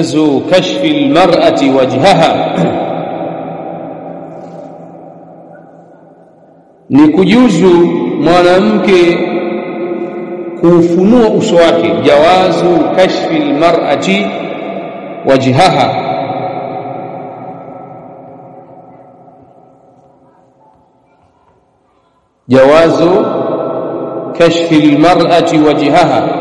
Jawazu kashfi almar'ati wajhaha, ni kujuzu mwanamke kufunua uso wake. Jawazu kashfi almar'ati wajhaha, jawazu kashfi almar'ati wajhaha.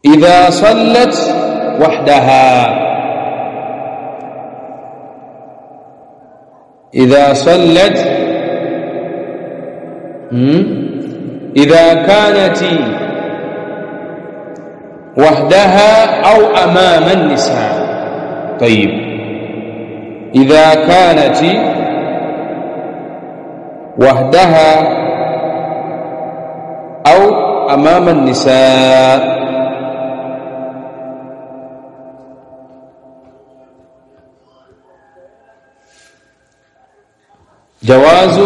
إذا صلت وحدها، إذا صلت، إذا كانت وحدها أو أمام النساء. طيب، إذا كانت وحدها أو أمام النساء. جواز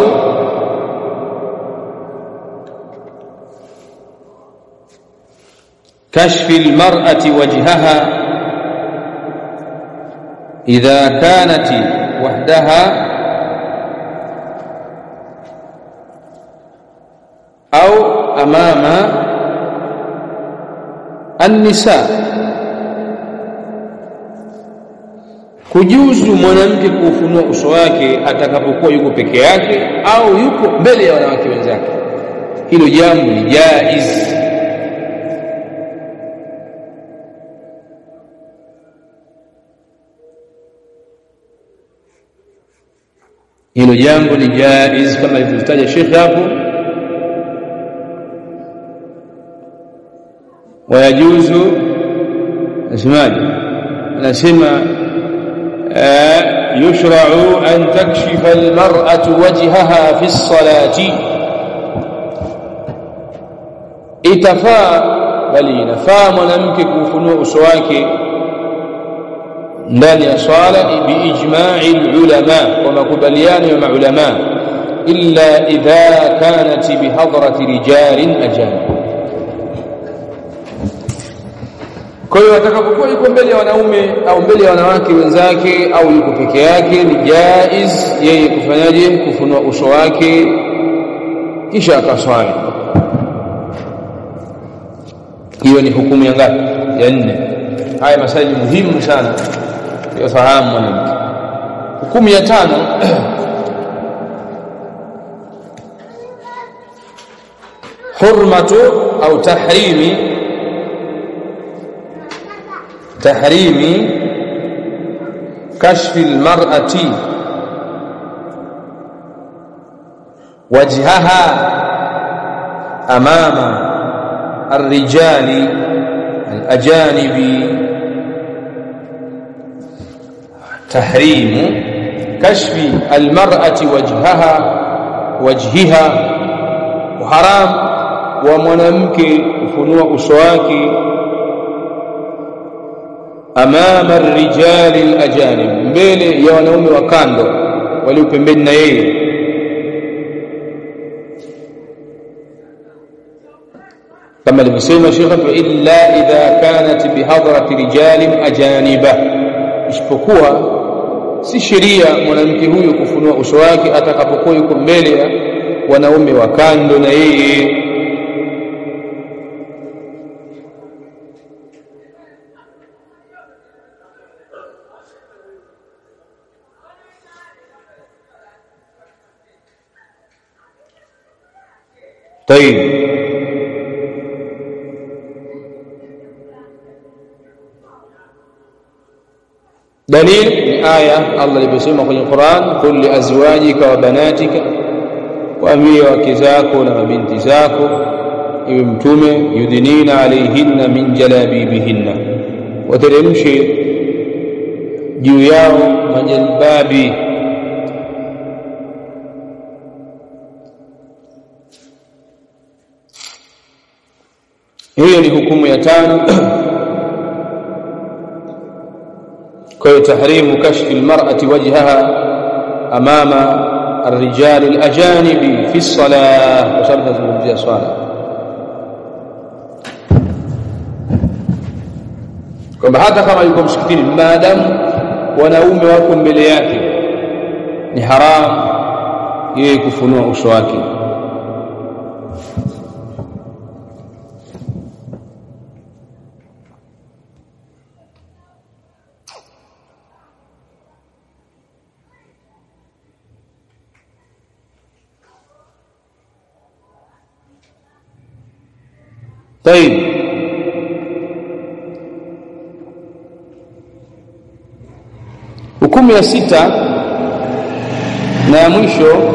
كشف المرأة وجهها إذا كانت وحدها أو أمام النساء. Kujuzu mwanamke kufunua uso wake atakapokuwa yuko peke yake au yuko mbele ya wanawake wenzake. Hilo jambo ni jaiz. Hilo jambo ni jaiz kama alivyotaja Sheikh hapo. Wayajuzu, anasema يشرع أن تكشف المرأة وجهها في الصلاة. itafaa bali inafaa mwanamke kufunua uso wake ndani ya swala biijma'i ulama, kwa makubaliano ya maulama, illa idha kanat bihadrati rijalin ajanib. Kwa hiyo atakapokuwa yuko mbele ya wanaume au mbele ya wanawake wenzake au yuko peke yake, ni jaiz yeye kufanyaje? Kufunua uso wake kisha akaswali. Hiyo ni hukumu ya ngapi? Ya 4. Haya masaili muhimu sana ya fahamu mwanamke. Hukumu ya 5, hurmatu au tahrimi kashfi almar'ati wajhaha amama الرجال الأجانب. تحريم كشف المرأة وجهها وحرام ومنامك kufunua uso wake amama الرجال الأجانب, mbele ya wanaume wa kando walio pembeni na yeye. kama alivyosema Sheikh, illa idha kanat bihadrati rijalin ajaniba, isipokuwa si sheria mwanamke huyo kufunua uso wake atakapokuwa yuko mbele ya wanaume wa kando na yeye. طيب, dalil ni aya Allah aliposema kwenye Qur'an, qul li azwajika wa banatika, waambie wake zako na mabinti zako ewe mtume, yudhinina alayhinna min jalabibihinna, wateremshe juu yao majalbabi. Hiyo ni hukumu ya 5. kwa tahrimu kashfi almar'ati wajhaha amama الرجال الأجانب في الصلاة وصلت تزungumzia swala kwamba hata kama yuko msikitini maadamu wanaume wako mbele yake ni haram yeye kufunua uso wake. طيب hukumu ya 6 na ya mwisho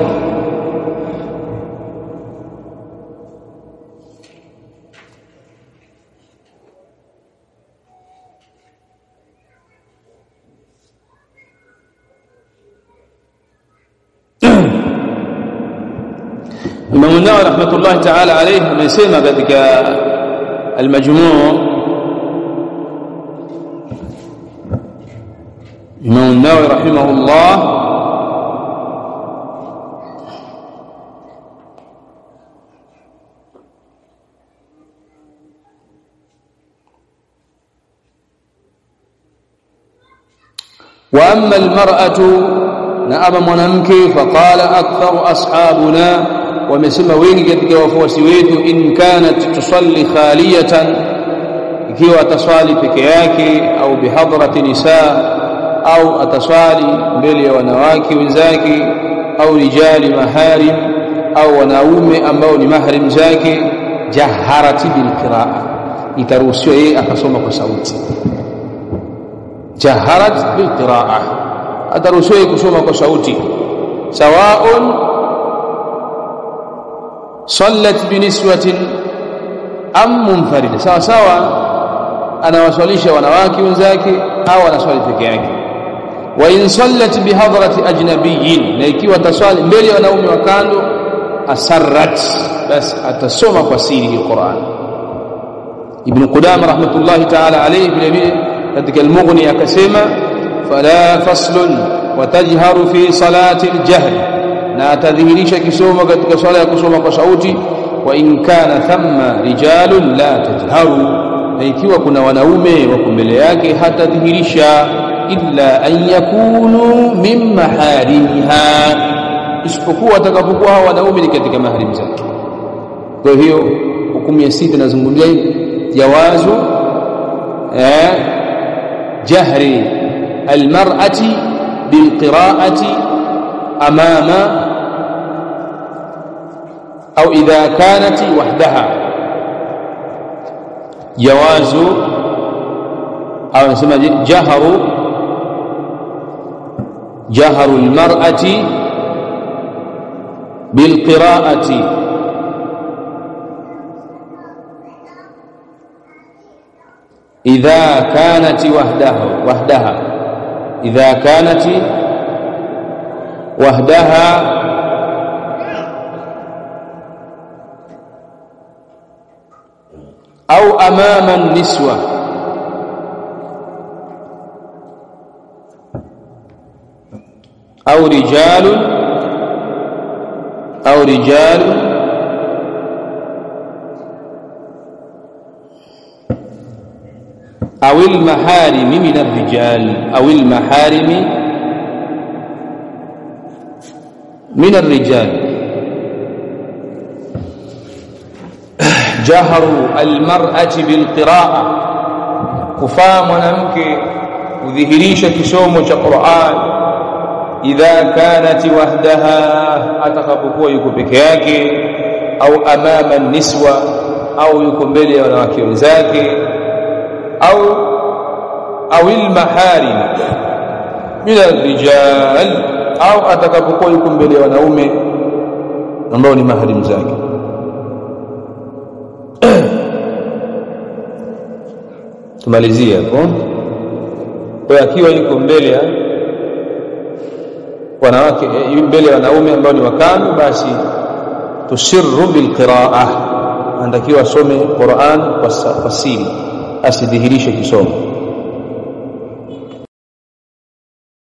Imam Nawawi rahmatullahi ta'ala alayhi amesema katika المجموع إمام النووي رحمه الله وأما المرأة نأم منامك فقال أكثر أصحابنا ومسمى wengi katika wafuasi wetu in kanat tusalli khaliyatan ikiwa ataswali peke yake au bihadrati nisa au ataswali mbele ya wanawake wenzake au rijali maharim au wanaume ambao ni mahrim zake jaharati bil qiraa itaruhusiwa yeye akasoma kwa sauti jaharat bil qiraa ataruhusiwa yeye kusoma kwa sauti sawaun صلت بنسوة أم منفردة sawa sawa anawaswalisha wanawake wenzake au anaswali peke yake wa in sallat bihadrati ajnabiyyin na ikiwa taswali mbele ya wanaume wa kando asarrat bas atasoma kwa siri Qur'an. Ibn Qudamah rahmatullahi ta'ala alayhi vile katika al-Mughni akasema fala faslun wa tajharu fi salati al-jahr na atadhihirisha kisomo katika swala ya kusoma kwa sauti wa in kana thamma rijalun la tajharu na ikiwa kuna wanaume wako mbele yake hatadhihirisha illa an yakunu min maharimiha isipokuwa atakapokuwa hao wanaume ni katika mahrim zake. Kwa hiyo hukumu ya 6 nazungumzia jawazu jahri almar'ati bilqira'ati amama أو إذا كانت وحدها جواز أو نسمى جهر المرأة بالقراءة إذا كانت وحدها إذا كانت وحدها أو أمام النسوة أو رجال أو المحارم من الرجال أو المحارم من الرجال. جهر المرأة بالقراءة كفaa mwanamke kudhihirisha kisomo cha Qur'an idha kanat wahdaha atakapokuwa yuko peke yake au amama niswa au yuko mbele ya wanawake wenzake au almaharim min alrijal au atakapokuwa yuko mbele ya wanaume ambao ni mahrim zake. Tumalizia hapo. Kwa akiwa yuko mbele ya wanawake mbele ya wanaume ambao ni wakanu basi tusirru bilqira'a anatakiwa asome Qur'an kwa siri asidhihirishe kisomo.